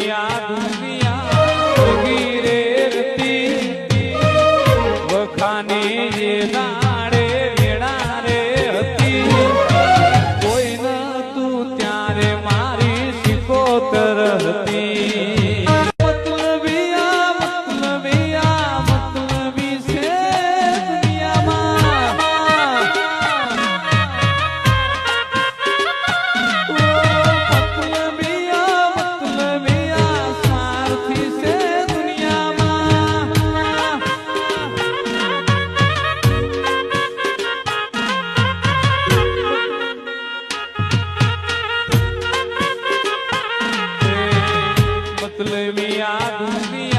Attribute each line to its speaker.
Speaker 1: આ દુનિયા વીરે રતી વખાની જે નાડે વેણા રે હતી કોઈ ન તું ત્યારે મારી સિકોતર હતી मतलबी आ दुनिया